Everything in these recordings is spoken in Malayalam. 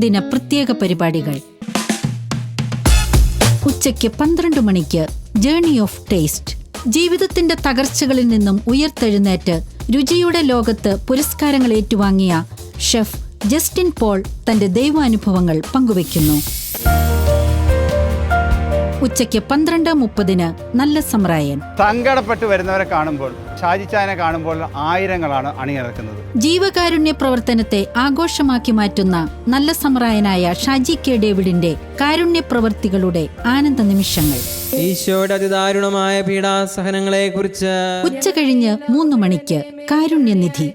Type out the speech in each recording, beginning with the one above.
ദിന പ്രത്യേക പരിപാടികൾ. ഉച്ചയ്ക്ക് 12 മണിക്ക് ജേർണി ഓഫ് ടേസ്റ്റ്. ജീവിതത്തിന്റെ തകർച്ചകളിൽ നിന്നും ഉയർത്തെഴുന്നേറ്റ് രുചിയുടെ ലോകത്ത് പുരസ്കാരങ്ങൾ ഏറ്റുവാങ്ങിയ ഷെഫ് ജസ്റ്റിൻ പോൾ തന്റെ ദൈവാനുഭവങ്ങൾ പങ്കുവയ്ക്കുന്നു. ഉച്ചയ്ക്ക് 12:30 നല്ല സമറായൻ. സങ്കടപ്പെട്ട് വരുന്നവരെ കാണുമ്പോൾ, ഷാജിച്ചായനെ കാണുമ്പോൾ ആയിരങ്ങളാണ് അണിനിരക്കുന്നത്. ജീവകാരുണ്യ പ്രവർത്തനത്തെ ആഘോഷമാക്കി മാറ്റുന്ന നല്ല സമറായനായ ഷാജി കെ ഡേവിഡിന്റെ കാരുണ്യ പ്രവൃത്തികളുടെ ആനന്ദ നിമിഷങ്ങൾ. ഈശോയുടെ അതിദാരുണമായ പീഡാസഹനങ്ങളെ കുറിച്ച്. ഉച്ച കഴിഞ്ഞ് 3 മണിക്ക് കാരുണ്യനിധി.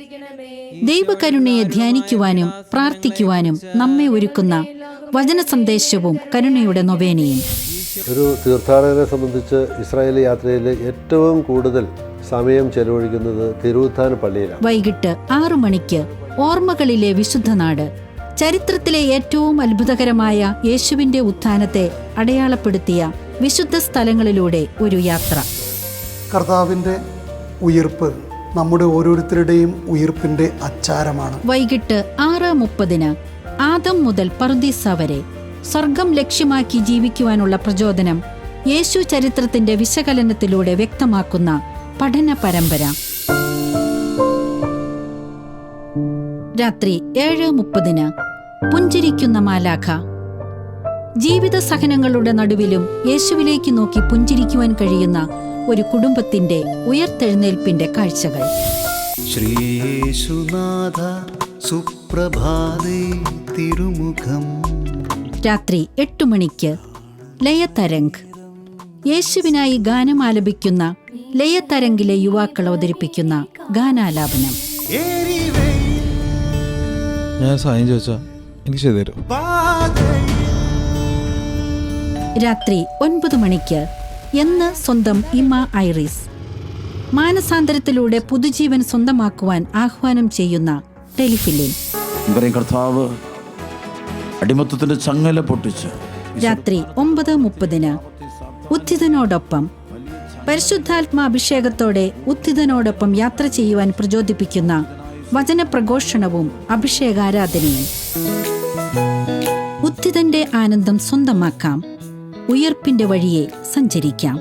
ദൈവകരുണയെ ധ്യാനിക്കുവാനും പ്രാർത്ഥിക്കുവാനും നമ്മെ ഒരുക്കുന്ന വചന സന്ദേശവും കരുണയുടെ നൊവേനയും. ഒരു തീർത്ഥാടകനെ സംബന്ധിച്ച് ഇസ്രായേൽ യാത്രയിൽ ഏറ്റവും കൂടുതൽ സമയം ചെലവഴിക്കുന്നത് തിരുവുത്താന പള്ളിയിലാണ്. വൈകിട്ട് 6 മണിക്ക് ഓർമ്മകളിലെ വിശുദ്ധനാട്. ചരിത്രത്തിലെ ഏറ്റവും അത്ഭുതകരമായ യേശുവിന്റെ ഉത്ഥാനത്തെ അടയാളപ്പെടുത്തിയ വിശുദ്ധ സ്ഥലങ്ങളിലൂടെ ഒരു യാത്ര. കർത്താവിന്റെ ഉയിർപ്പ് നമ്മുടെ ഓരോരുത്തരുടെയും ഉയിർപ്പിന്റെ അച്ചാരമാണ്. വൈകിട്ട് 6:30 ആദം മുതൽ പറുദീസ വരെ സ്വർഗം ലക്ഷ്യമാക്കി ജീവിക്കുവാനുള്ള പ്രചോദനം യേശു ചരിത്രത്തിന്റെ വിശകലനത്തിലൂടെ വ്യക്തമാക്കുന്ന പഠന പരമ്പര. രാത്രി 7:30 പുഞ്ചിരിക്കുന്ന മാലാഖ. ജീവിത സഹനങ്ങളുടെ നടുവിലും യേശുവിലേക്ക് നോക്കി പുഞ്ചിരിക്കുവാൻ കഴിയുന്ന ഒരു കുടുംബത്തിന്റെ ഉയർത്തെഴുന്നേൽപ്പിന്റെ കാഴ്ചകൾ. ശ്രീയേശുനാഥ സുപ്രഭാതേ തിരുമുഖം. രാത്രി 8 മണിക്ക് ലയതരംഗ്. യേശുവിനായി ഗാനം ആലപിക്കുന്ന ലയതരംഗിലെ യുവാക്കൾ അവതരിപ്പിക്കുന്ന ഗാനാലാപനം. ഞാൻ സഹായം ചോദിച്ചാ എനിക്ക് ചെയ്തു തരും. രാത്രി 9 മണിക്ക് എന്ന് സ്വന്തം ഇമ ഐറിസ്. മാനസാന്തരത്തിലൂടെ പുതുജീവൻ സ്വന്തമാക്കുവാൻ ആഹ്വാനം ചെയ്യുന്ന ടെലിഫിലിം. കർത്താവ് അടിമത്തത്തിന്റെ ചങ്ങല പൊട്ടിച്ച്. രാത്രി 9:30 ഉത്ഥിതനോടൊപ്പം. പരിശുദ്ധാത്മാഭിഷേകത്തോടെ ഉത്ഥിതനോടൊപ്പം യാത്ര ചെയ്യുവാൻ പ്രചോദിപ്പിക്കുന്ന വചനപ്രഘോഷണവും അഭിഷേകാരാധനയും. ഉത്ഥിതന്റെ ആനന്ദം സ്വന്തമാക്കാം. ഉയർപ്പിന്റെ വഴിയെ സഞ്ചരിക്കാം.